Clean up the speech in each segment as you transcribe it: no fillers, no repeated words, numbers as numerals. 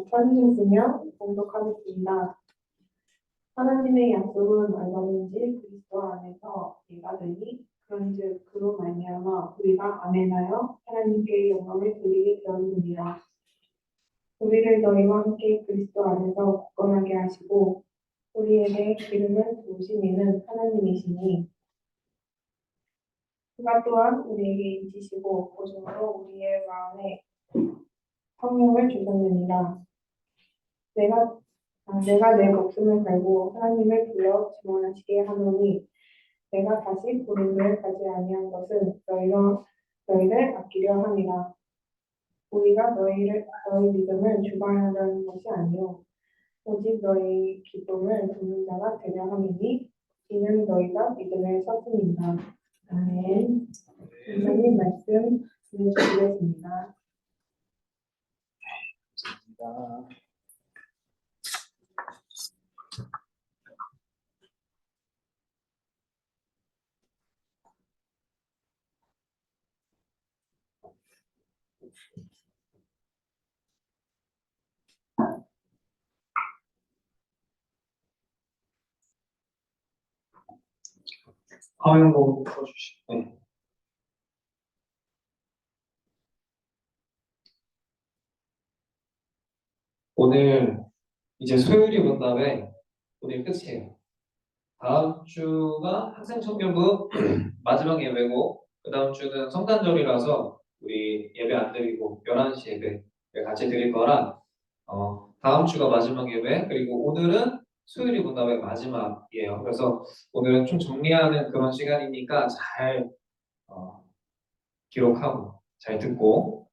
편지쓰며 봉독하겠습니다. 하나님의 약속은 얼마든지 그리스도 안에서 내가 되니 그런즉 그로 말미암아 우리가 아멘하여 하나님께 영광을 돌리게 되었느니라. 우리를 너희와 함께 그리스도 안에서 굳건하게 하시고 우리에게 기름을 부으신 이는 하나님이시니 그가 또한 우리에게 인치시고 보증으로 우리의 마음에 성령을 주셨느니라. 내가 내 목숨을 걸고 하나님을 불러 증언하시게 하노니 내가 다시 고린도에 가지 아니한 것은 너희를 아끼려 함이라. 우리가 너희 믿음을 주관하려는 것이 아니요 오직 너희 기쁨을 돕는 자가 되려 함이니 이는 너희가 믿음에 섰습니다. 아멘. 하나님 말씀 들려드리겠습니다. 화면 보고 풀어주시고. 네. 오늘 이제 소요리 문답에 오늘 끝이에요. 다음 주가 학생청년부 마지막 예배고 그 다음 주는 성탄절이라서 우리 예배 안 드리고 11시 예배 같이 드릴 거라 다음 주가 마지막 예배 그리고 오늘은 소요리 문답의 마지막이에요. 그래서 오늘은 좀 정리하는 그런 시간이니까 잘 기록하고 잘 듣고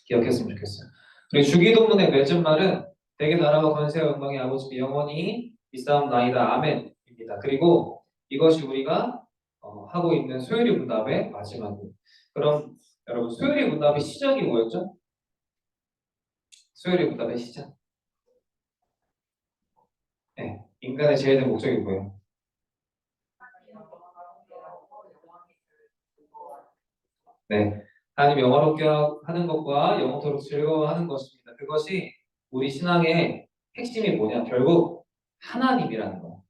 기억했으면 좋겠어요. 그리고 주기도문의 맺은 말은 대개 나라와 권세와 영광이 아버지께 영원히 있사옵나이다. 아멘입니다. 그리고 이것이 우리가 하고 있는 소요리 문답의 마지막이에요. 그럼 여러분 소요리 문답의 시작이 뭐였죠? 소요리 문답의 시작. 네, 인간의 제일된 목적이 뭐예요? 네, 하나님 영화롭게 하는 것과 영원토록 즐거워하는 것입니다. 그것이 우리 신앙의 핵심이 뭐냐? 결국 하나님이라는 거예요.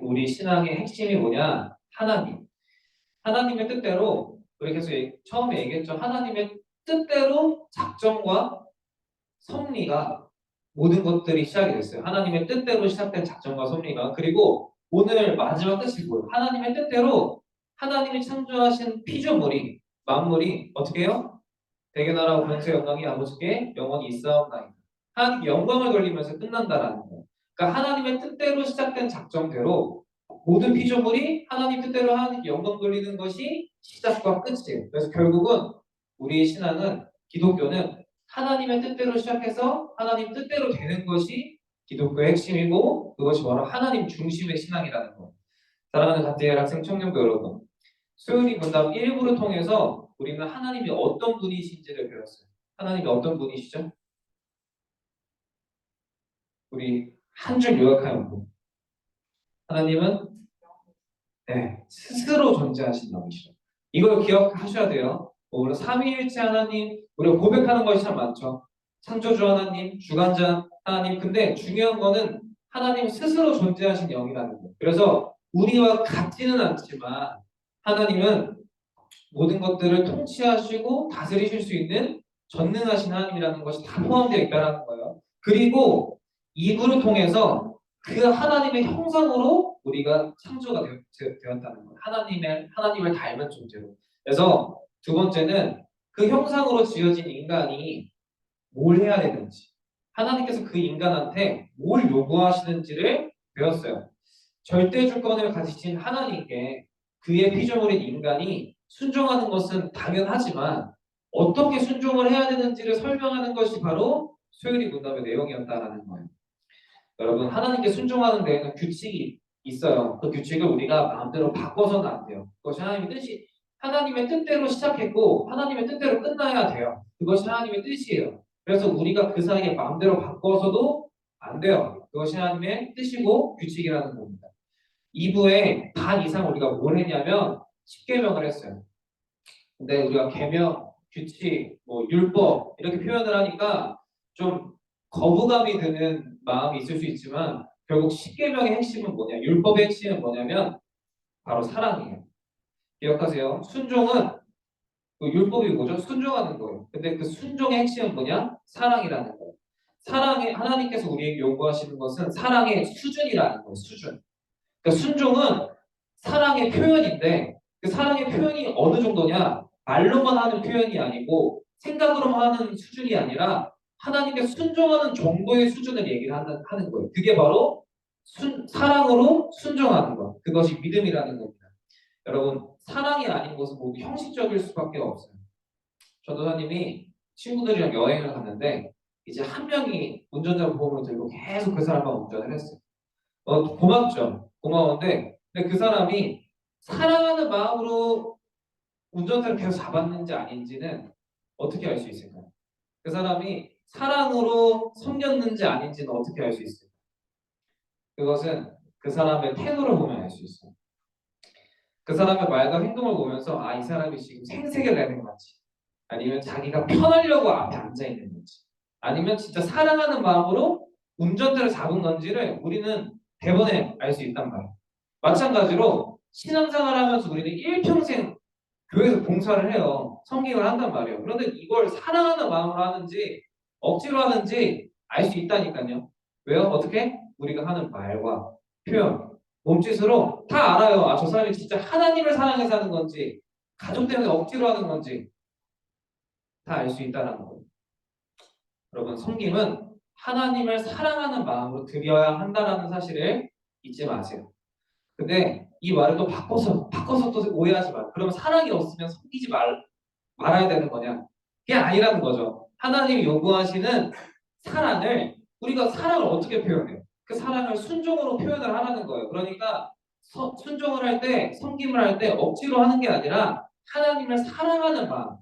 우리 신앙의 핵심이 뭐냐? 하나님. 하나님의 뜻대로 우리 계속 처음에 얘기했죠. 하나님의 뜻대로 작정과 섭리가 모든 것들이 시작이 됐어요. 하나님의 뜻대로 시작된 작정과 섭리가. 그리고 오늘 마지막 뜻이 뭐예요? 하나님의 뜻대로 하나님이 창조하신 피조물이 만물이 어떻게 해요? 대개 나라와 권세 영광이 아버지께 영원히 있사옵나이다. 하나님 영광을 돌리면서 끝난다라는 거예요. 그러니까 하나님의 뜻대로 시작된 작정대로 모든 피조물이 하나님 뜻대로 하나님 영광 돌리는 것이 시작과 끝이에요. 그래서 결국은 우리 신앙은 기독교는 하나님의 뜻대로 시작해서 하나님 뜻대로 되는 것이 기독교의 핵심이고 그것이 바로 하나님 중심의 신앙이라는 거예요. 사랑하는 간증의 학생 청년부 여러분, 소요리 문답 1부를 통해서 우리는 하나님이 어떤 분이신지를 배웠어요. 하나님이 어떤 분이시죠? 우리 한 줄 요약하면 뭐? 하나님은 스스로 존재하신 분이시죠. 이걸 기억하셔야 돼요. 물론 삼위일체 하나님, 우리가 고백하는 것이 참 많죠. 창조주 하나님, 주관자 하나님. 근데 중요한 거는 하나님 스스로 존재하신 영이라는 거예요. 그래서 우리와 같지는 않지만 하나님은 모든 것들을 통치하시고 다스리실 수 있는 전능하신 하나님이라는 것이 다 포함되어 있다는 거예요. 그리고 이부를 통해서 그 하나님의 형상으로 우리가 창조가 되었다는 거예요. 하나님을 닮은 존재로. 그래서 두 번째는 그 형상으로 지어진 인간이 뭘 해야 되는지, 하나님께서 그 인간한테 뭘 요구하시는지를 배웠어요. 절대 주권을 가지신 하나님께 그의 피조물인 인간이 순종하는 것은 당연하지만 어떻게 순종을 해야 되는지를 설명하는 것이 바로 소요리 문답의 내용이었다라는 거예요. 여러분, 하나님께 순종하는 데에는 규칙이 있어요. 그 규칙을 우리가 마음대로 바꿔서는 안 돼요. 그것이 하나님의 뜻대로 시작했고 하나님의 뜻대로 끝나야 돼요. 그것이 하나님의 뜻이에요. 그래서 우리가 그 사이에 마음대로 바꿔서도 안 돼요. 그것이 하나님의 뜻이고 규칙이라는 겁니다. 2부에 반 이상 우리가 뭘 했냐면 10계명을 했어요. 근데 우리가 계명, 규칙, 율법 이렇게 표현을 하니까 좀 거부감이 드는 마음이 있을 수 있지만 결국 십계명의 핵심은 뭐냐? 율법의 핵심은 뭐냐면 바로 사랑이에요. 기억하세요. 순종은 그 율법이 뭐죠? 순종하는 거예요. 근데 그 순종의 핵심은 뭐냐? 사랑이라는 거예요. 사랑의 하나님께서 우리에게 요구하시는 것은 사랑의 수준이라는 거예요. 수준. 그러니까 순종은 사랑의 표현인데 그 사랑의 표현이 어느 정도냐? 말로만 하는 표현이 아니고 생각으로만 하는 수준이 아니라 하나님께 순종하는 정도의 수준을 얘기를 하는 거예요. 그게 바로 사랑으로 순종하는 것. 그것이 믿음이라는 겁니다. 여러분, 사랑이 아닌 것은 모두 형식적일 수밖에 없어요. 전도사님이 친구들이랑 여행을 갔는데 이제 한 명이 운전자 보험을 들고 계속 그 사람만 운전을 했어요. 고맙죠. 고마운데 근데 그 사람이 사랑하는 마음으로 운전대를 계속 잡았는지 아닌지는 어떻게 알 수 있을까요? 그 사람이 사랑으로 섬겼는지 아닌지는 어떻게 알 수 있을까요? 그것은 그 사람의 태도를 보면 알 수 있어요. 그 사람의 말과 행동을 보면서 아, 이 사람이 지금 생색을 내는 건지 아니면 자기가 편하려고 앞에 앉아 있는 건지 아니면 진짜 사랑하는 마음으로 운전대를 잡은 건지를 우리는 대번에 알 수 있단 말이에요. 마찬가지로 신앙생활을 하면서 우리는 일평생 교회에서 봉사를 해요. 섬김을 한단 말이에요. 그런데 이걸 사랑하는 마음으로 하는지 억지로 하는지 알 수 있다니까요. 왜요? 어떻게? 우리가 하는 말과 표현, 몸짓으로 다 알아요. 아, 저 사람이 진짜 하나님을 사랑해서 하는 건지 가족 때문에 억지로 하는 건지 다 알 수 있다는 거예요. 여러분, 섬김은 하나님을 사랑하는 마음으로 드려야 한다는 사실을 잊지 마세요. 근데 이 말을 또 바꿔서 또 오해하지 마. 그러면 사랑이 없으면 섬기지 말아야 되는 거냐? 그게 아니라는 거죠. 하나님이 요구하시는 사랑을 우리가 사랑을 어떻게 표현해요? 그 사랑을 순종으로 표현을 하라는 거예요. 그러니까 순종을 할 때, 섬김을 할 때 억지로 하는 게 아니라 하나님을 사랑하는 마음.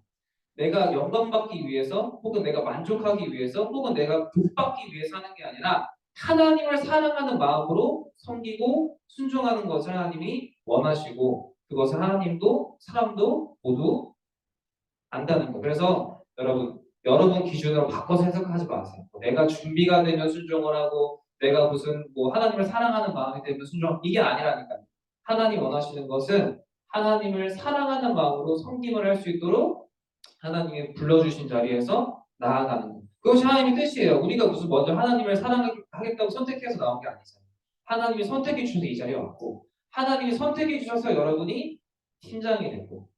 내가 영광받기 위해서 혹은 내가 만족하기 위해서 혹은 내가 복받기 위해서 하는 게 아니라 하나님을 사랑하는 마음으로 섬기고 순종하는 것을 하나님이 원하시고 그것을 하나님도 사람도 모두 안다는 거. 그래서 여러분 기준으로 바꿔서 해석하지 마세요. 내가 준비가 되면 순종을 하고 내가 무슨 뭐 하나님을 사랑하는 마음이 되면 순종 이게 아니라니까요. 하나님 원하시는 것은 하나님을 사랑하는 마음으로 섬김을 할 수 있도록 하나님이 불러주신 자리에서 나아가는 것. 그것이 하나님의 뜻이에요. 우리가 무슨 먼저 하나님을 사랑하겠다고 선택해서 나온 게 아니잖아요. 하나님이 선택해 주셔서 이 자리에 왔고 하나님이 선택해 주셔서 여러분이 팀장이 됐고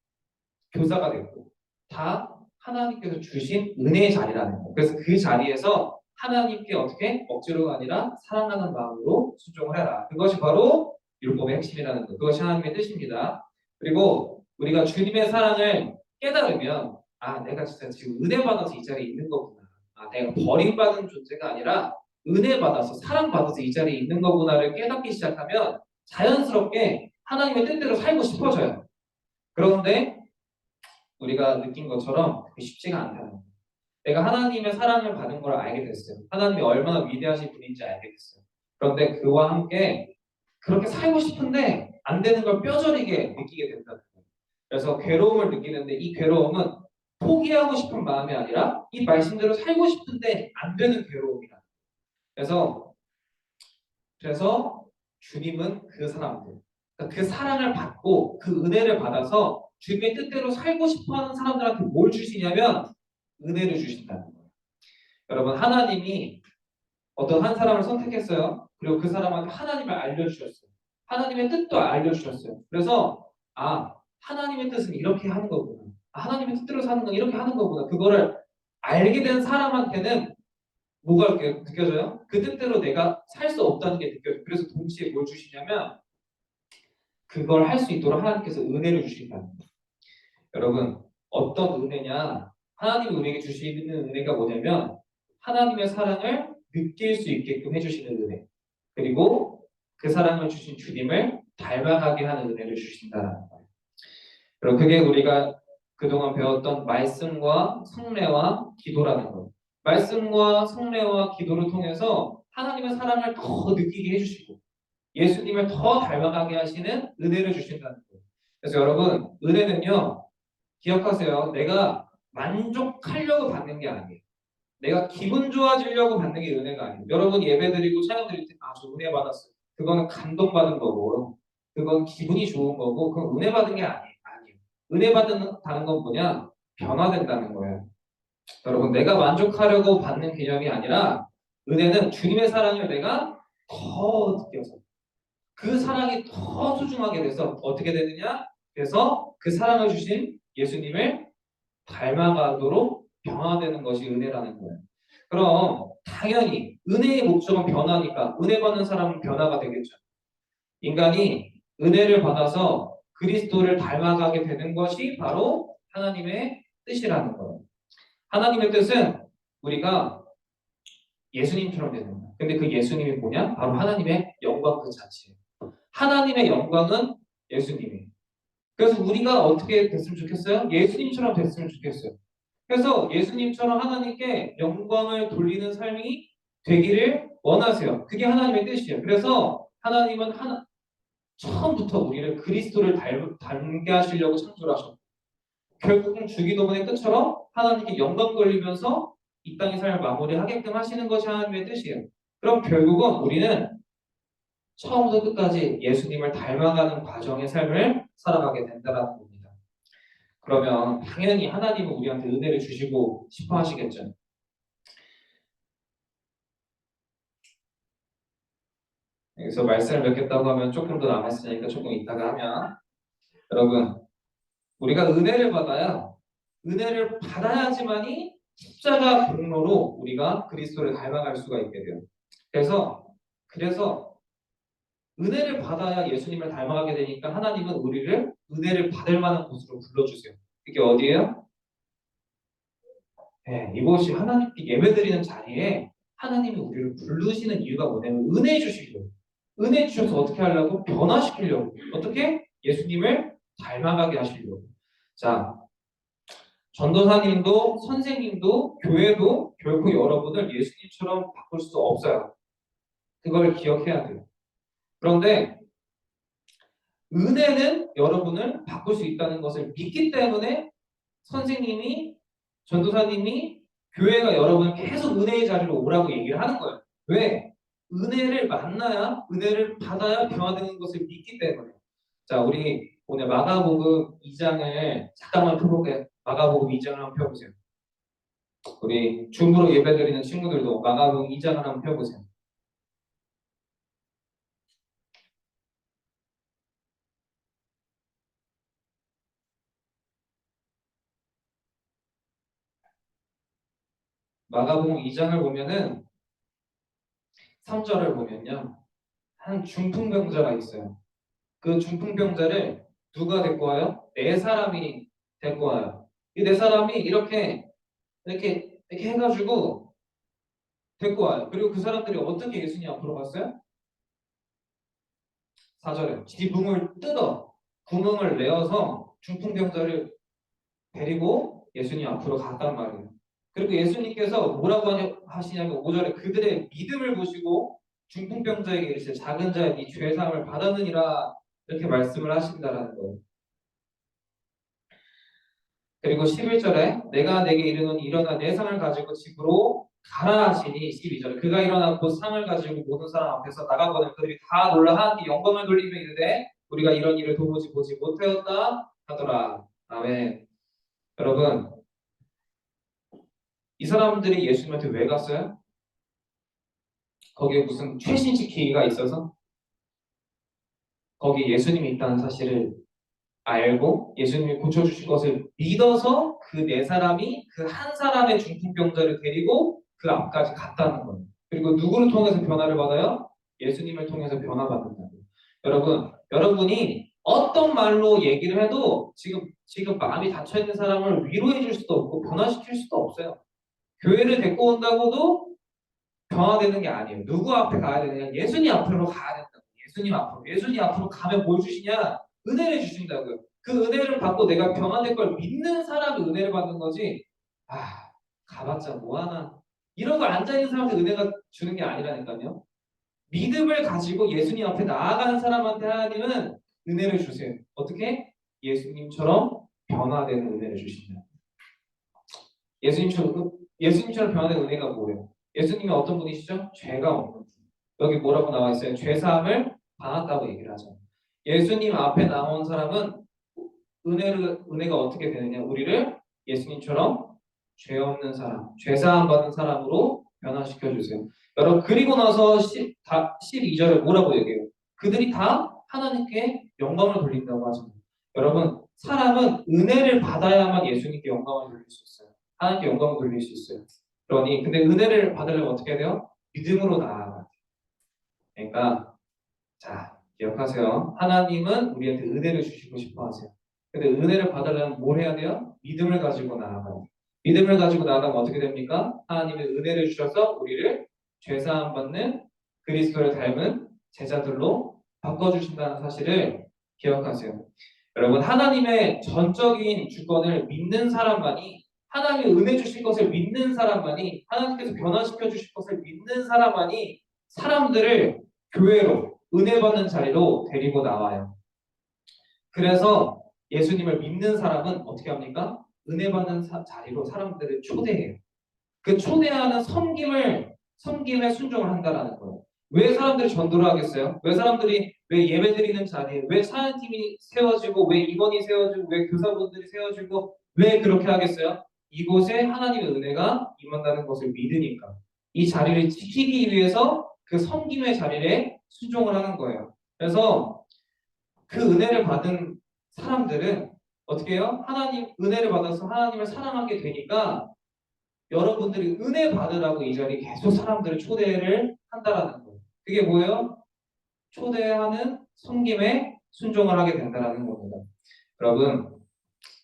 교사가 됐고 다 하나님께서 주신 은혜의 자리라는 거예요. 그래서 그 자리에서 하나님께 어떻게 억지로가 아니라 사랑하는 마음으로 순종을 해라. 그것이 바로 율법의 핵심이라는 것. 그것이 하나님의 뜻입니다. 그리고 우리가 주님의 사랑을 깨달으면 아, 내가 진짜 지금 은혜 받아서 이 자리에 있는 거구나. 아, 내가 버림받은 존재가 아니라 은혜 받아서 사랑받아서 이 자리에 있는 거구나를 깨닫기 시작하면 자연스럽게 하나님의 뜻대로 살고 싶어져요. 그런데 우리가 느낀 것처럼 그게 쉽지가 않다는 거예요. 내가 하나님의 사랑을 받은 걸 알게 됐어요. 하나님이 얼마나 위대하신 분인지 알게 됐어요. 그런데 그와 함께 그렇게 살고 싶은데 안 되는 걸 뼈저리게 느끼게 된다는 거예요. 그래서 괴로움을 느끼는데 이 괴로움은 포기하고 싶은 마음이 아니라 이 말씀대로 살고 싶은데 안 되는 괴로움이다. 그래서 주님은 그 사람들, 그러니까 그 사랑을 받고 그 은혜를 받아서 주님의 뜻대로 살고 싶어하는 사람들한테 뭘 주시냐면 은혜를 주신다는 거예요. 여러분 하나님이 어떤 한 사람을 선택했어요. 그리고 그 사람한테 하나님을 알려주셨어요. 하나님의 뜻도 알려주셨어요. 그래서 아 하나님의 뜻은 이렇게 하는 거구나. 아, 하나님의 뜻대로 사는 건 이렇게 하는 거구나. 그거를 알게 된 사람한테는 뭐가 이렇게 느껴져요? 그 뜻대로 내가 살 수 없다는 게 느껴져요. 그래서 동시에 뭘 주시냐면 그걸 할 수 있도록 하나님께서 은혜를 주신다는 거예요. 여러분 어떤 은혜냐? 하나님이 우리에게 주시는 은혜가 뭐냐면 하나님의 사랑을 느낄 수 있게끔 해주시는 은혜 그리고 그 사랑을 주신 주님을 닮아가게 하는 은혜를 주신다는 거예요. 그리고 그게 우리가 그동안 배웠던 말씀과 성례와 기도라는 거예요. 말씀과 성례와 기도를 통해서 하나님의 사랑을 더 느끼게 해주시고 예수님을 더 닮아가게 하시는 은혜를 주신다는 거예요. 그래서 여러분 은혜는요 기억하세요. 내가 만족하려고 받는 게 아니에요. 내가 기분 좋아지려고 받는 게 은혜가 아니에요. 여러분 예배 드리고 찬양 드릴 때, 아, 저 은혜 받았어요. 그거는 감동받은 거고, 그건 기분이 좋은 거고, 그건 은혜 받은 게 아니에요. 아니에요. 은혜 받는다는 건 뭐냐? 변화된다는 거예요. 여러분, 내가 만족하려고 받는 개념이 아니라, 은혜는 주님의 사랑을 내가 더 느껴서, 그 사랑이 더 소중하게 돼서 어떻게 되느냐? 그래서 그 사랑을 주신 예수님을 닮아가도록 변화되는 것이 은혜라는 거예요. 그럼 당연히 은혜의 목적은 변화니까 은혜 받는 사람은 변화가 되겠죠. 인간이 은혜를 받아서 그리스도를 닮아가게 되는 것이 바로 하나님의 뜻이라는 거예요. 하나님의 뜻은 우리가 예수님처럼 되는 거예요. 근데 그 예수님이 뭐냐? 바로 하나님의 영광 그 자체예요. 하나님의 영광은 예수님이에요. 그래서 우리가 어떻게 됐으면 좋겠어요? 예수님처럼 됐으면 좋겠어요. 그래서 예수님처럼 하나님께 영광을 돌리는 삶이 되기를 원하세요. 그게 하나님의 뜻이에요. 그래서 하나님은 처음부터 우리를 그리스도를 닮게 하시려고 창조를 하셨고, 결국은 주기도문의 끝처럼 하나님께 영광 돌리면서 이 땅의 삶을 마무리하게끔 하시는 것이 하나님의 뜻이에요. 그럼 결국은 우리는 처음부터 끝까지 예수님을 닮아가는 과정의 삶을 살아가게 된다는 겁니다. 그러면 당연히 하나님은 우리한테 은혜를 주시고 싶어 하시겠죠. 여기서 말씀을 맺겠다고 하면 조금 더 남았으니까 조금 이따가 하면, 여러분, 우리가 은혜를 받아야지만이 십자가 공로로 우리가 그리스도를 닮아갈 수가 있게 돼요. 그래서 은혜를 받아야 예수님을 닮아가게 되니까 하나님은 우리를 은혜를 받을 만한 곳으로 불러주세요. 그게 어디예요? 네, 이곳이 하나님께 예배드리는 자리에 하나님이 우리를 부르시는 이유가 뭐냐면 은혜 주시려고. 은혜 주셔서 어떻게 하려고? 변화시키려고. 어떻게? 예수님을 닮아가게 하시려고. 자, 전도사님도 선생님도 교회도 결코 여러분을 예수님처럼 바꿀 수 없어요. 그걸 기억해야 돼요. 그런데 은혜는 여러분을 바꿀 수 있다는 것을 믿기 때문에 선생님이, 전도사님이, 교회가 여러분을 계속 은혜의 자리로 오라고 얘기를 하는 거예요. 왜? 은혜를 만나야, 은혜를 받아야 변화되는 것을 믿기 때문에. 자, 우리 오늘 마가복음 2장을 잠깐만 펴볼게요. 마가복음 2장을 한번 펴보세요. 우리 줌으로 예배드리는 친구들도 마가복음 2장을 한번 펴보세요. 마가복음 2장을 보면은 3절을 보면요. 한 중풍병자가 있어요. 그 중풍병자를 누가 데리고 와요? 네 사람이 데리고 와요. 이 네 사람이 이렇게 해가지고 데리고 와요. 그리고 그 사람들이 어떻게 예수님 앞으로 갔어요? 4절에 지붕을 뜯어 구멍을 내어서 중풍병자를 데리고 예수님 앞으로 갔단 말이에요. 그리고 예수님께서 뭐라고 하시냐면 5절에 그들의 믿음을 보시고 중풍병자에게 이르시되 작은 자의 네 죄 사함을 받았느니라 이렇게 말씀을 하신다라는 거예요. 그리고 11절에 내가 내게 이르노니 일어나 내 상을 가지고 집으로 가라 하시니 12절 그가 일어나 곧 상을 가지고 모든 사람 앞에서 나가거든 그들이 다 놀라 하나님께 영광을 돌리며 이르되 우리가 이런 일을 도무지 보지 못하였다 하더라. 아멘. 여러분 이 사람들이 예수님한테 왜 갔어요? 거기에 무슨 최신식 기기가 있어서? 거기에 예수님이 있다는 사실을 알고 예수님이 고쳐주실 것을 믿어서 그 네 사람이 그 한 사람의 중풍병자를 데리고 그 앞까지 갔다는 거예요. 그리고 누구를 통해서 변화를 받아요? 예수님을 통해서 변화받는다고요. 여러분이 어떤 말로 얘기를 해도 지금 마음이 닫혀있는 사람을 위로해 줄 수도 없고 변화시킬 수도 없어요. 교회를 데리고 온다고도 변화되는 게 아니에요. 누구 앞에 가야 되느냐? 예수님 앞으로 가야 된다고. 예수님 앞으로 가면 뭘 주시냐? 은혜를 주신다고요. 그 은혜를 받고 내가 변화될 걸 믿는 사람이 은혜를 받는 거지. 아, 가봤자 뭐하나. 이러고 앉아있는 사람한테 은혜가 주는 게 아니라니까요. 믿음을 가지고 예수님 앞에 나아가는 사람한테 하나님은 은혜를 주세요. 어떻게? 예수님처럼 변화되는 은혜를 주신다. 예수님처럼 예수님처럼 변화된 은혜가 뭐예요? 예수님이 어떤 분이시죠? 죄가 없는 분. 여기 뭐라고 나와 있어요? 죄사함을 받았다고 얘기를 하죠. 예수님 앞에 나온 사람은 은혜가 어떻게 되느냐? 우리를 예수님처럼 죄 없는 사람, 죄사함 받은 사람으로 변화시켜 주세요. 여러분 그리고 나서 12절에 뭐라고 얘기해요? 그들이 다 하나님께 영광을 돌린다고 하잖아요. 여러분 사람은 은혜를 받아야만 예수님께 영광을 돌릴 수 있어요. 하나님께 영광을 돌릴 수 있어요. 그러니 근데 은혜를 받으려면 어떻게 해야 돼요? 믿음으로 나아가야 돼요. 그러니까 자 기억하세요. 하나님은 우리한테 은혜를 주시고 싶어 하세요. 근데 은혜를 받으려면 뭘 해야 돼요? 믿음을 가지고 나아가야 돼요. 믿음을 가지고 나아가면 어떻게 됩니까? 하나님의 은혜를 주셔서 우리를 죄사함 받는 그리스도를 닮은 제자들로 바꿔주신다는 사실을 기억하세요. 여러분 하나님의 전적인 주권을 믿는 사람만이 하나님의 은혜 주실 것을 믿는 사람만이 하나님께서 변화시켜 주실 것을 믿는 사람만이 사람들을 교회로 은혜 받는 자리로 데리고 나와요. 그래서 예수님을 믿는 사람은 어떻게 합니까? 은혜 받는 자리로 사람들을 초대해요. 그 초대하는 섬김에 순종을 한다라는 거예요. 왜 사람들이 전도를 하겠어요? 왜 사람들이 왜 예배드리는 자리에 왜 사연팀이 세워지고 왜 임원이 세워지고 왜 교사분들이 세워지고 왜 그렇게 하겠어요? 이곳에 하나님의 은혜가 임한다는 것을 믿으니까 이 자리를 지키기 위해서 그 섬김의 자리에 순종을 하는 거예요. 그래서 그 은혜를 받은 사람들은 어떻게 해요? 하나님 은혜를 받아서 하나님을 사랑하게 되니까 여러분들이 은혜 받으라고 이 자리에 계속 사람들을 초대를 한다라는 거예요. 그게 뭐예요? 초대하는 섬김에 순종을 하게 된다라는 겁니다. 여러분,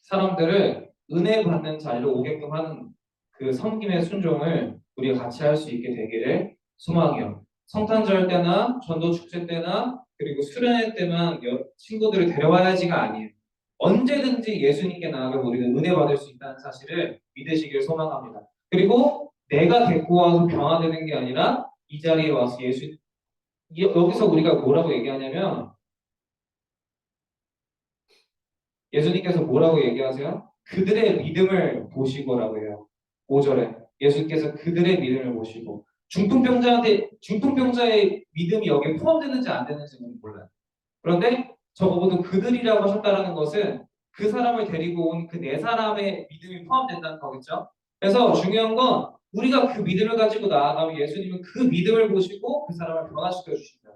사람들을 은혜 받는 자리로 오게끔 하는 그 섬김의 순종을 우리가 같이 할 수 있게 되기를 소망해요. 성탄절 때나 전도 축제 때나 그리고 수련회 때만 친구들을 데려와야지가 아니에요. 언제든지 예수님께 나아가 우리는 은혜 받을 수 있다는 사실을 믿으시길 소망합니다. 그리고 내가 데리고 와서 변화되는 게 아니라 이 자리에 와서 여기서 우리가 뭐라고 얘기하냐면 예수님께서 뭐라고 얘기하세요? 그들의 믿음을 보시고라고 해요. 5절에 예수님께서 그들의 믿음을 보시고 중풍병자의 믿음이 여기에 포함되는지 안 되는지는 몰라요. 그런데 적어도 그들이라고 하셨다라는 것은 그 사람을 데리고 온 그 네 사람의 믿음이 포함된다는 거겠죠. 그래서 중요한 건 우리가 그 믿음을 가지고 나아가면 예수님은 그 믿음을 보시고 그 사람을 변화시켜 주신다.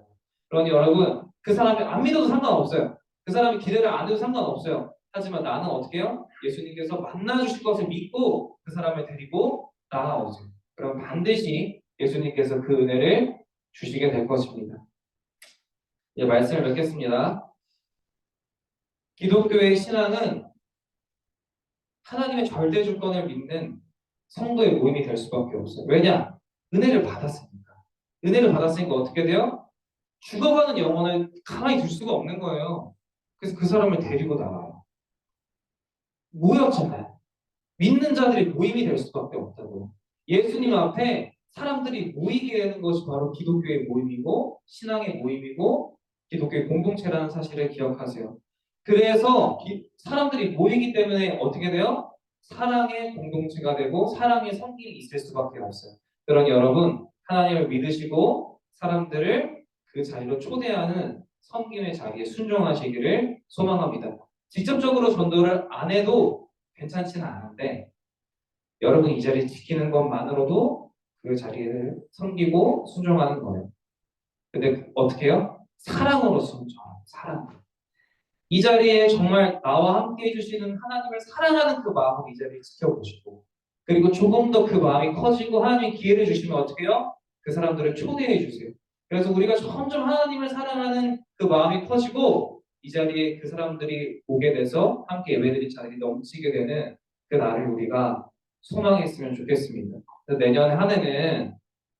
그러니 여러분 그 사람이 안 믿어도 상관없어요. 그 사람이 기대를 안 해도 상관없어요. 하지만 나는 어떻게 해요? 예수님께서 만나 주실 것을 믿고 그 사람을 데리고 나아오세요. 그럼 반드시 예수님께서 그 은혜를 주시게 될 것입니다. 이제 말씀을 맺겠습니다. 기독교의 신앙은 하나님의 절대 주권을 믿는 성도의 모임이 될 수밖에 없어요. 왜냐? 은혜를 받았으니까. 은혜를 받았으니까 어떻게 돼요? 죽어가는 영혼을 가만히 둘 수가 없는 거예요. 그래서 그 사람을 데리고 나와요. 모였잖아요. 믿는 자들이 모임이 될 수밖에 없다고요. 예수님 앞에 사람들이 모이게 되는 것이 바로 기독교의 모임이고 신앙의 모임이고 기독교의 공동체라는 사실을 기억하세요. 그래서 사람들이 모이기 때문에 어떻게 돼요? 사랑의 공동체가 되고 사랑의 성김이 있을 수밖에 없어요. 그러니 여러분 하나님을 믿으시고 사람들을 그 자리로 초대하는 섬김의 자리에 순종하시기를 소망합니다. 직접적으로 전도를 안 해도 괜찮지는 않은데 여러분 이 자리 지키는 것만으로도 그 자리를 섬기고 순종하는 거예요. 근데 어떻게 해요? 사랑으로 순종하는 사랑. 이 자리에 정말 나와 함께 해주시는 하나님을 사랑하는 그 마음을 이 자리에 지켜보시고 그리고 조금 더 그 마음이 커지고 하나님이 기회를 주시면 어떻게 해요? 그 사람들을 초대해 주세요. 그래서 우리가 점점 하나님을 사랑하는 그 마음이 커지고 이 자리에 그 사람들이 오게 돼서 함께 예배드릴 자리가 넘치게 되는 그 날을 우리가 소망했으면 좋겠습니다. 그래서 내년 한 해는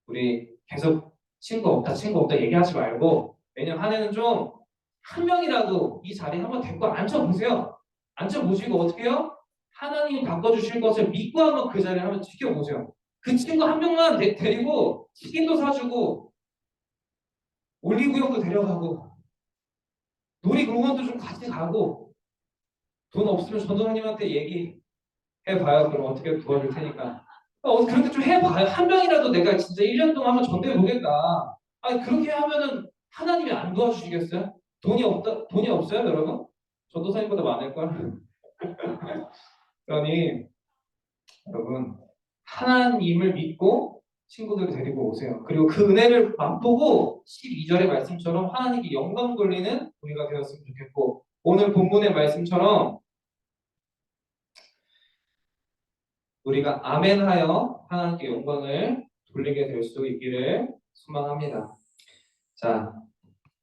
우리 계속 친구 없다 얘기하지 말고 내년 한 해는 좀 한 명이라도 이 자리에 한번 데리고 앉혀보세요. 앉혀보시고 어떻게 해요? 하나님이 바꿔주실 것을 믿고 한번 그 자리를 한번 지켜보세요. 그 친구 한 명만 데리고 치킨도 사주고 올리브영도 데려가고 놀이공원도 좀 같이 가고 돈 없으면 전도사님한테 얘기해봐요. 그럼 어떻게 도와줄 테니까 그렇게 좀 해봐요. 한 명이라도 내가 진짜 1년 동안 한번 전도해 보겠다. 아니, 그렇게 하면은 하나님이 안 도와주시겠어요? 돈이 없어요, 여러분? 전도사님보다 많을걸? 그러니, 여러분, 하나님을 믿고 친구들을 데리고 오세요. 그리고 그 은혜를 맛보고 12절의 말씀처럼 하나님께 영광 돌리는 우리가 되었으면 좋겠고, 오늘 본문의 말씀처럼 우리가 아멘하여 하나님께 영광을 돌리게 될 수 있기를 소망합니다. 자,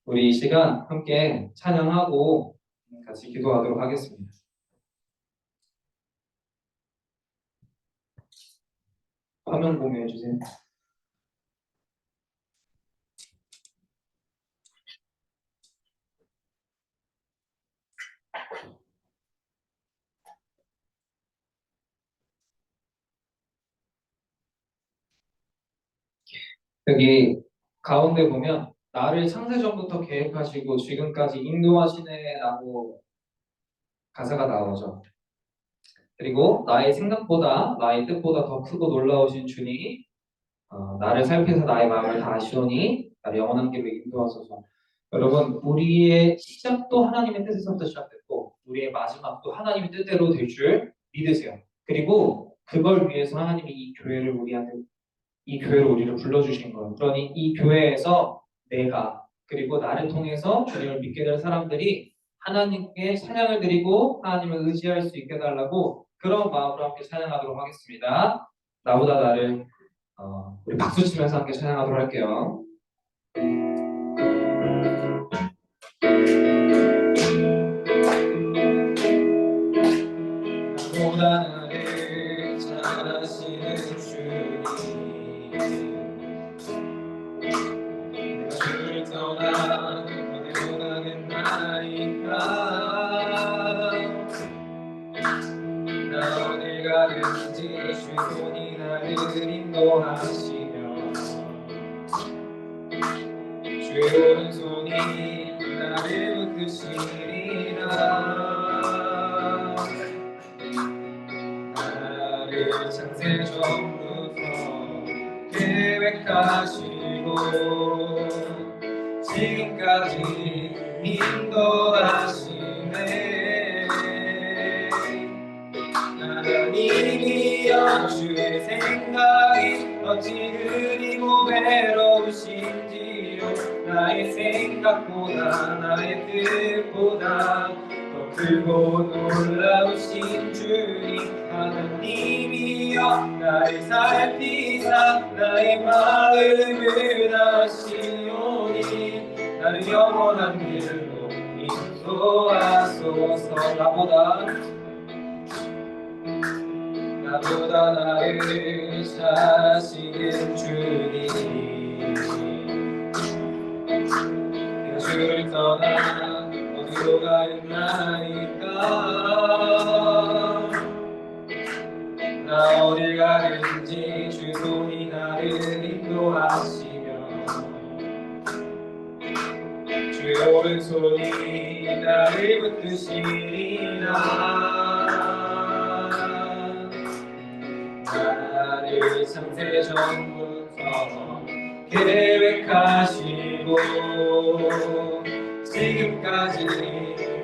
우리 이 시간 함께 찬양하고 같이 기도하도록 하겠습니다. 화면 공유해 주세요. 여기 가운데 보면 나를 창세전부터 계획하시고 지금까지 인도하시네라고 가사가 나오죠. 그리고 나의 생각보다 나의 뜻보다 더 크고 놀라우신 주님, 나를 살피사 나의 마음을 다 아시오니 나를 영원한 길로 인도하소서. 여러분, 우리의 시작도 하나님의 뜻에서부터 시작됐고 우리의 마지막도 하나님의 뜻대로 될 줄 믿으세요. 그리고 그걸 위해서 하나님이 이 교회로 우리를 불러주신 거예요. 그러니 이 교회에서 내가 그리고 나를 통해서 주님을 믿게 될 사람들이 하나님께 찬양을 드리고 하나님을 의지할 수 있게 달라고 그런 마음으로 함께 찬양하도록 하겠습니다. 나보다 나를 우리 박수 치면서 함께 찬양하도록 할게요. 나보다 나를 잘하시는 주님, 내가 주를 떠나 어디로 가겠나이까. 나 어딜 가든지 주 손이 나를 인도하시며 주의 오른손이 나를 붙드시리라. 나를 창세전부터 계획하시고 지금까지 인도하시네. 하나님이여 주의 생각이 어찌 그리고 외로우신지요. 나의 생각보다 나의 뜻보다 더 크고 놀라우신 주님, 하나님이여 나를 살피사 나의 마음을 아시오니 나를 영원한 길로 인도하소서. 나보다 나를 잘하시는 주님, 내가 주를 떠나 어디로 가겠나이까. 나 어딜 가든지 주 손이 나를 인도하시며 주의 오른손이 나를 붙드시리라. 나를 창세전부터 계획하시고 지금까지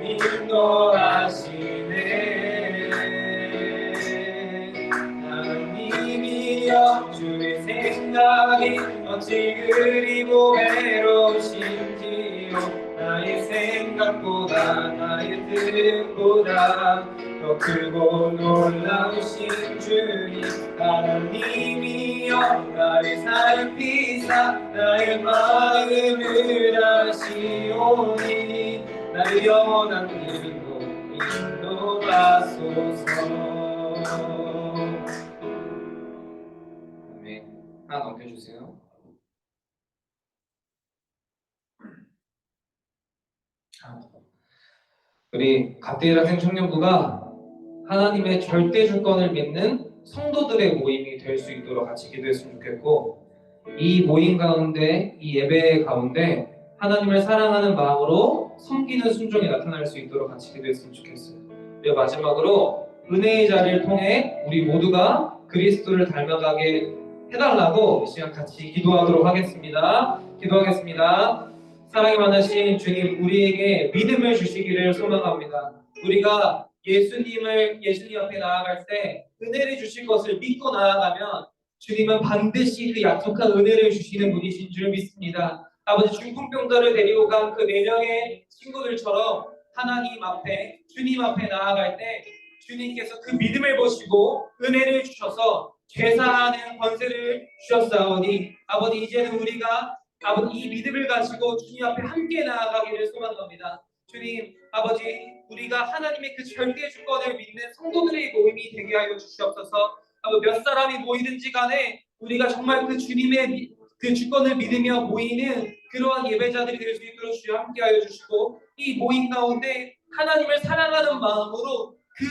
인도하시네. 하나님이여 주의 생각이 어찌 그리고 외로우신지요. 나의 생각보다 나의 뜻보다 더 크고 놀라우신 주님, 하나님이여 나를 살피사 나의 마음을 아시오니 나를 영원한 길로 인도하소서. 아멘. 하나 넘겨주세요. 우리 갓데일학생 청년부가 하나님의 절대 주권을 믿는 성도들의 모임이 될 수 있도록 같이 기도했으면 좋겠고, 이 모임 가운데, 이 예배 가운데 하나님을 사랑하는 마음으로 섬기는 순종이 나타날 수 있도록 같이 기도했으면 좋겠어요. 그리고 마지막으로 은혜의 자리를 통해 우리 모두가 그리스도를 닮아가게 해달라고 이 시간 같이 기도하도록 하겠습니다. 기도하겠습니다. 사랑이 많으신 주님, 우리에게 믿음을 주시기를 소망합니다. 우리가 예수님 앞에 나아갈 때 은혜를 주실 것을 믿고 나아가면 주님은 반드시 그 약속한 은혜를 주시는 분이신 줄 믿습니다. 아버지, 중풍병자를 데리고 간 그 4명의 친구들처럼 하나님 앞에, 주님 앞에 나아갈 때 주님께서 그 믿음을 보시고 은혜를 주셔서 죄사하는 권세를 주셨사오니 아버지, 이제는 우리가 아버지 이 믿음을 가지고 주님 앞에 함께 나아가기를 소망합니다. 주님, 아버지, 우리가 하나님의 그 절대 주권을 믿는 성도들의 모임이 되게 하여 주시옵소서. 몇 사람이 모이든지 간에 우리가 정말 그 주님의 그 주권을 믿으며 모이는 그러한 예배자들이 될 수 있도록 주여 함께하여 주시고, 이 모임 가운데 하나님을 사랑하는 마음으로 그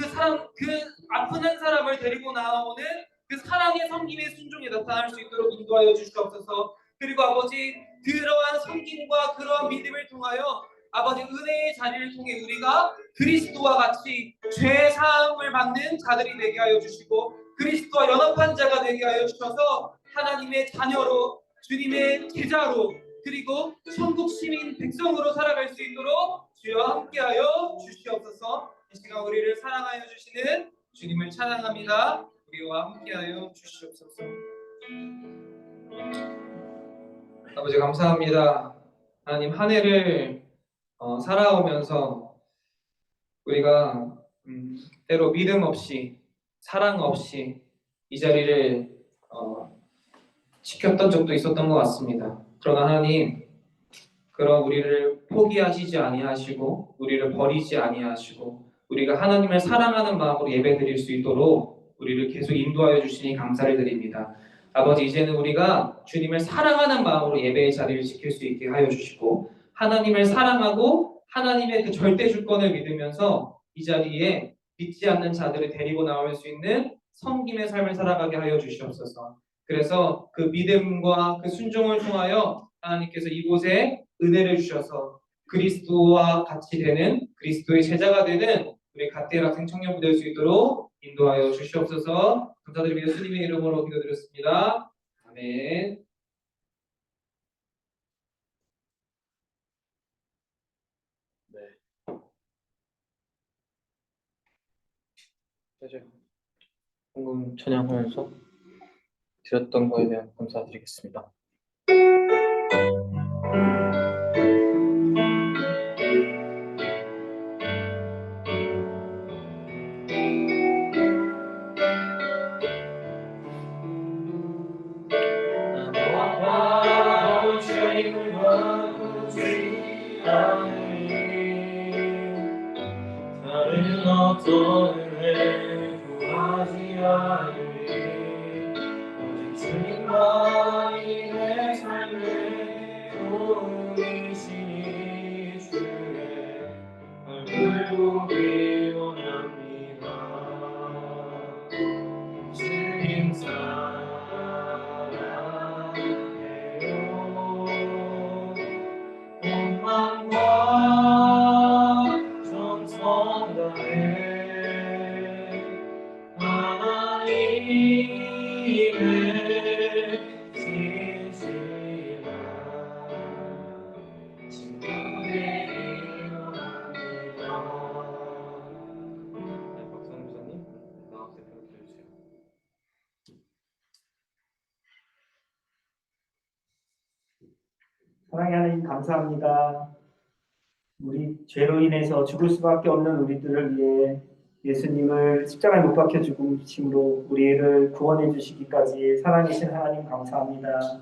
아픈 한 사람을 데리고 나오는 그 사랑의 섬김의 순종에 나타날 수 있도록 인도하여 주시옵소서. 그리고 아버지, 그러한 섬김과 그러한 믿음을 통하여 아버지 은혜의 자리를 통해 우리가 그리스도와 같이 죄 사함을 받는 자들이 되게 하여 주시고, 그리스도와 연합한 자가 되게 하여 주셔서 하나님의 자녀로, 주님의 제자로, 그리고 천국 시민 백성으로 살아갈 수 있도록 주여 함께하여 주시옵소서. 이 시간 우리를 사랑하여 주시는 주님을 찬양합니다. 우리와 함께하여 주시옵소서. 아버지, 감사합니다. 하나님, 한 해를 살아오면서 우리가 때로 믿음 없이, 사랑 없이 이 자리를 지켰던 적도 있었던 것 같습니다. 그러나 하나님, 그런 우리를 포기하시지 아니하시고 우리를 버리지 아니하시고 우리가 하나님을 사랑하는 마음으로 예배드릴 수 있도록 우리를 계속 인도하여 주시니 감사를 드립니다. 아버지, 이제는 우리가 주님을 사랑하는 마음으로 예배의 자리를 지킬 수 있게 하여 주시고, 하나님을 사랑하고 하나님의 그 절대 주권을 믿으면서 이 자리에 믿지 않는 자들을 데리고 나올 수 있는 섬김의 삶을 살아가게 하여 주시옵소서. 그래서 그 믿음과 그 순종을 통하여 하나님께서 이곳에 은혜를 주셔서 그리스도와 같이 되는, 그리스도의 제자가 되는 우리 갓데일 학생 청년부 될 수 있도록 인도하여 주시옵소서. 감사드리며 예수님의 이름으로 기도드렸습니다. 아멘. 네. 이제 방금 찬양하면서 드렸던 거에 대한 감사드리겠습니다. 다른 어떤 은혜 구하지 않으리 오직 주님만이 내 삶의 도움이시니 주의 얼굴 보기 원합니다. 주님 사랑해요. 온 마음과 정성 다해 하나님의 진실한 친구의 일원합니다. 박성 목사님, 나와서 배워주세요. 사랑의 하나님, 감사합니다. 우리 죄로 인해서 죽을 수밖에 없는 우리들을 위해 예수님을 십자가에 못 박혀 죽으심으로 우리를 구원해 주시기까지 사랑이신 하나님, 감사합니다.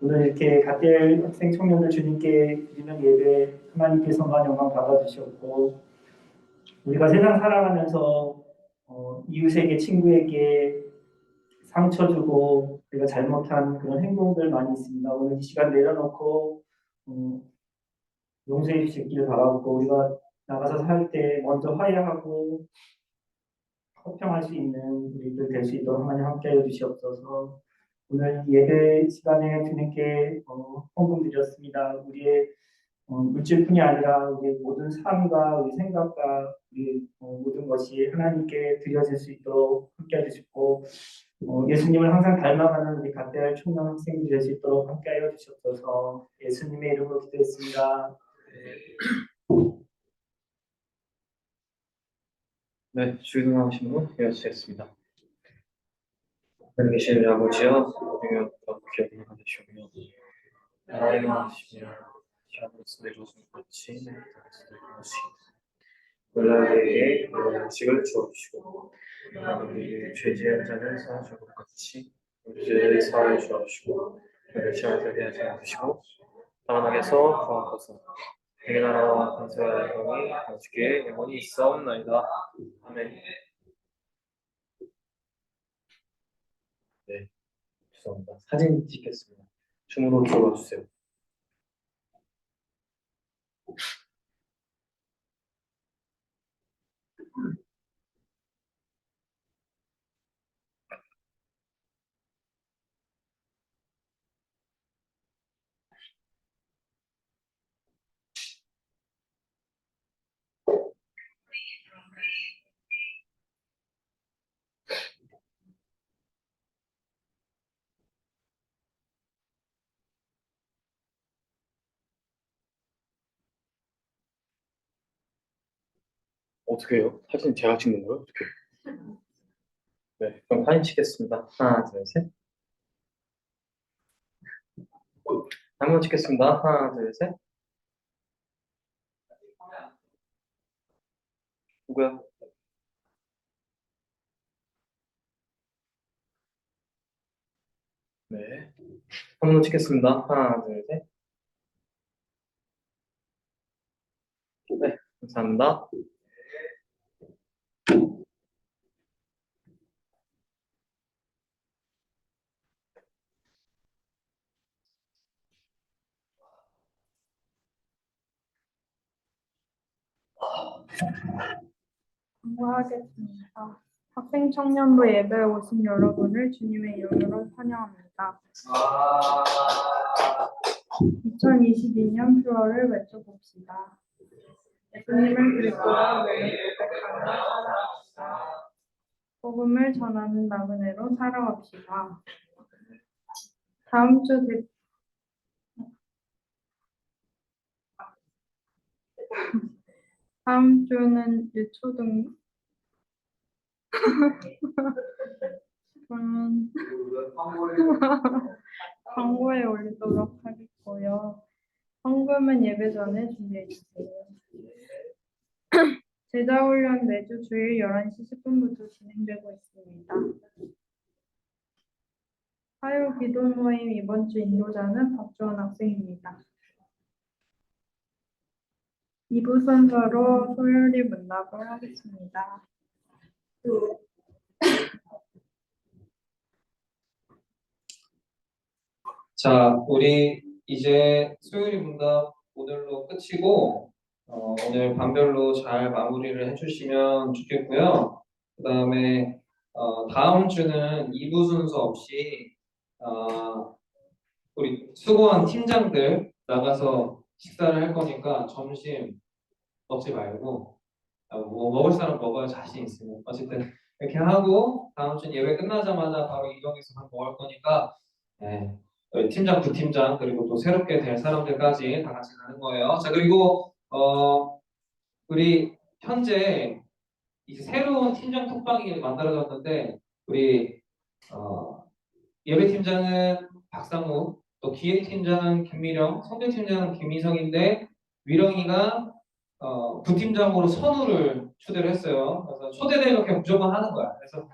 오늘 이렇게 갓데일 학생 청년들 주님께 드리는 예배 하나님께서만 영광 받아주셨고, 우리가 세상 살아가면서 이웃에게, 친구에게 상처 주고 우리가 잘못한 그런 행동들 많이 있습니다. 오늘 이 시간 내려놓고 용서해 주시길 바라고, 우리가 나가서 살 때 먼저 화해하고 화평할 수 있는 우리들 될 수 있도록 하나님 함께하여 주시옵소서. 오늘 예배 시간에 주님께 헌금 드렸습니다. 우리의 물질뿐이 아니라 우리의 모든 삶과 우리 생각과 우리 모든 것이 하나님께 드려질 수 있도록 함께해 주시고, 예수님을 항상 닮아가는 우리 갓대할 총명 학생들이 될 수 있도록 함께하여 주시옵소서. 예수님의 이름으로 기도했습니다. 네, 주의동하심으로 이어지겠습니다. 하늘에 계신 우리 아버지여, 우리가 기억을 하시오며 나라의 왕이시며 시아버지의 것을 같이 땅에서도 이루시고 원래 우리에게 음식을 주옵시고 우리에게 죄지은 자를 사하실 것 같이 우리 죄를 사하여 주옵시고 우리를 시험에 하지 않으시고 다만 악에서 구하소서. 내 나라와 권세와 영광이 아버지께 영원히 있사옵나이다. 아멘. 네, 죄송합니다. 사진 찍겠습니다. 줌으로 들어와주세요. 어떻게 해요? 사진 제가 찍는 거요? 어떻게? 네, 그럼 사진 찍겠습니다. 하나, 둘, 셋. 한번 찍겠습니다. 하나, 둘, 셋. 누구야? 네. 한 번 찍겠습니다. 하나, 둘, 셋. 네, 감사합니다. 공부하겠습니다. 학생 청년부 예배에 오신 여러분을 주님의 이름으로 환영합니다. 2022년 표어를 외쳐봅시다. 예수님을 그리스도라 너는 고백하며 살아갑시다. 복음을 전하는 나그네로 살아갑시다. 다음 주 다음 주는 유초등 저는 광고에 올리도록 하겠고요. 헌금은 예배 전에 준비해 주세요. 제자훈련 매주 주일 11시 10분부터 진행되고 있습니다. 화요 기도 모임 이번 주 인도자는 박주원 학생입니다. 2부 순서로 소요리 문답을 하겠습니다. 자, 우리 이제 수요일 문답 오늘로 끝이고 오늘 반별로 잘 마무리를 해주시면 좋겠고요. 그 다음에 다음 주는 2부 순서 없이 우리 수고한 팀장들 나가서 식사를 할 거니까 점심 먹지 말고 뭐 먹을 사람 먹어야 자신 있으면 어쨌든 이렇게 하고 다음 주 예배 끝나자마자 바로 이동해서 밥 먹을 거니까 네, 저희 팀장, 부팀장 그리고 또 새롭게 될 사람들까지 다 같이 가는 거예요. 자 그리고 우리 현재 이제 새로운 팀장 톡방이 만들어졌는데 우리 예배팀장은 박상우, 또 기획팀장은 김미령, 선대팀장은 김희성인데 위령이가 부팀장으로 선우를 초대를 했어요. 그래서 초대되면 그냥 무조건 하는 거야. 그래서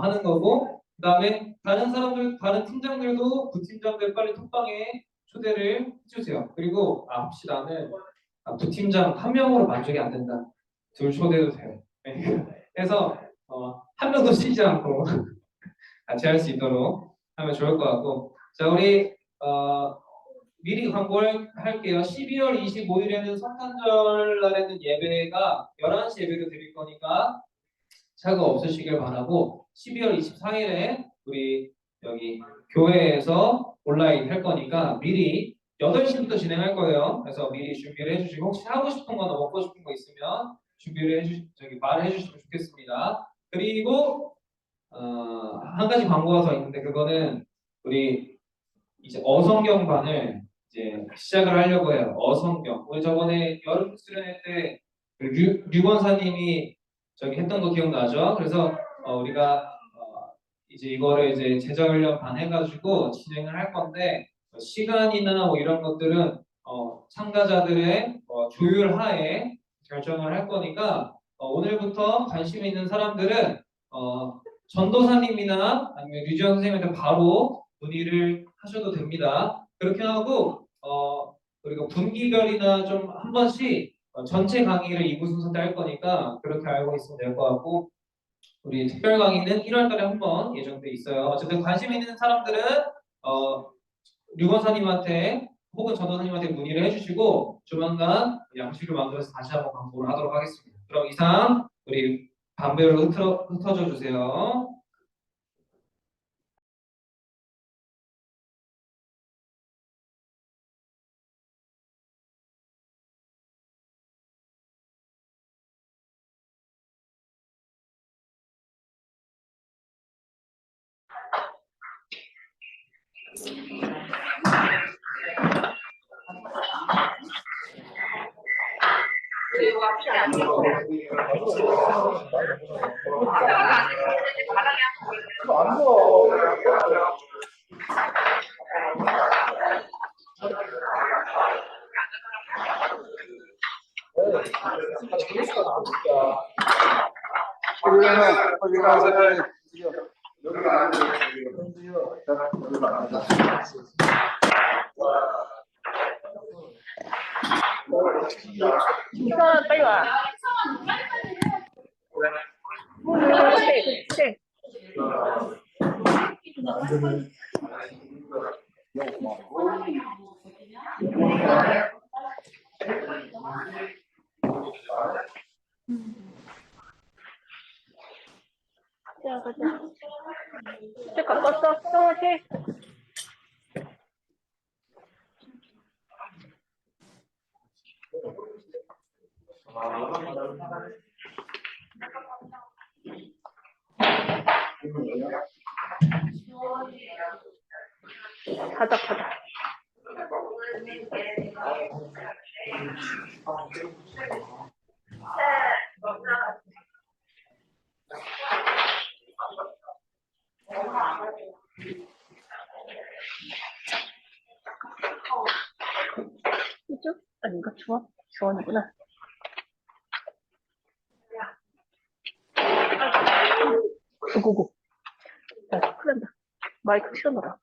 하는 거고 그다음에 다른 사람들, 다른 팀장들도 부팀장들 빨리 톡방에 초대를 해주세요. 그리고 혹시 나는 부팀장 한 명으로 만족이 안 된다. 둘 초대도 돼요. 그래서 한 명도 쉬지 않고 같이 할 수 있도록 하면 좋을 것 같고 자 우리 미리 광고를 할게요. 12월 25일에는 성탄절 날에는 예배가 11시 예배로 드릴 거니까 차가 없으시길 바라고 12월 24일에 우리 여기 교회에서 온라인 할 거니까 미리 8시부터 진행할 거예요. 그래서 미리 준비를 해주시고 혹시 하고 싶은 거나 먹고 싶은 거 있으면 준비를 말을 해주시면 좋겠습니다. 그리고 한 가지 광고가 더 있는데 그거는 우리 이제 어성경반을 이제 시작을 하려고 해요. 어성경. 우리 저번에 여름 수련회 때 류 권사님이 저기 했던 거 기억나죠? 그래서 우리가 이제 이거를 이제 제자훈련 반 해가지고 진행을 할 건데 시간이나 뭐 이런 것들은 참가자들의 조율하에 결정을 할 거니까 오늘부터 관심 있는 사람들은 전도사님이나 아니면 류지원 선생님한테 바로 문의를 하셔도 됩니다. 그렇게 하고 그리고 분기별이나 좀 한 번씩 전체 강의를 2부 순서 때 할 거니까 그렇게 알고 있으면 될 것 같고 우리 특별 강의는 1월 달에 한 번 예정돼 있어요. 어쨌든 관심 있는 사람들은 류건사님한테 혹은 전도사님한테 문의를 해주시고 조만간 양식을 만들어서 다시 한번 광고를 하도록 하겠습니다. 그럼 이상 우리 반별로 흩어져 주세요. 이상아 빨리 와. 책. 자, 가자. 책 갖고 왔어? 책. 가자. 이쪽? 아닌가? 주원이구나. 고고고. 야, 큰일 난다. 마이크 치워놔라.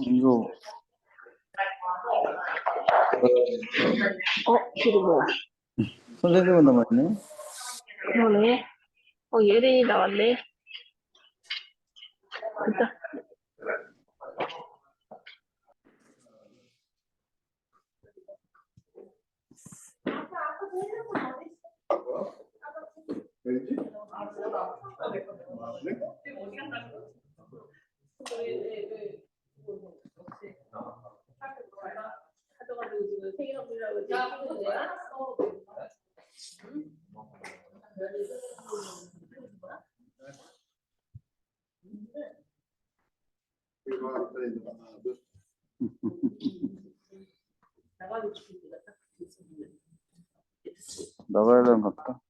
이거 그리고 선생님은 남았네. 그러네. 예린이 나왔네. 됐다. 나가야 되는 것 같다.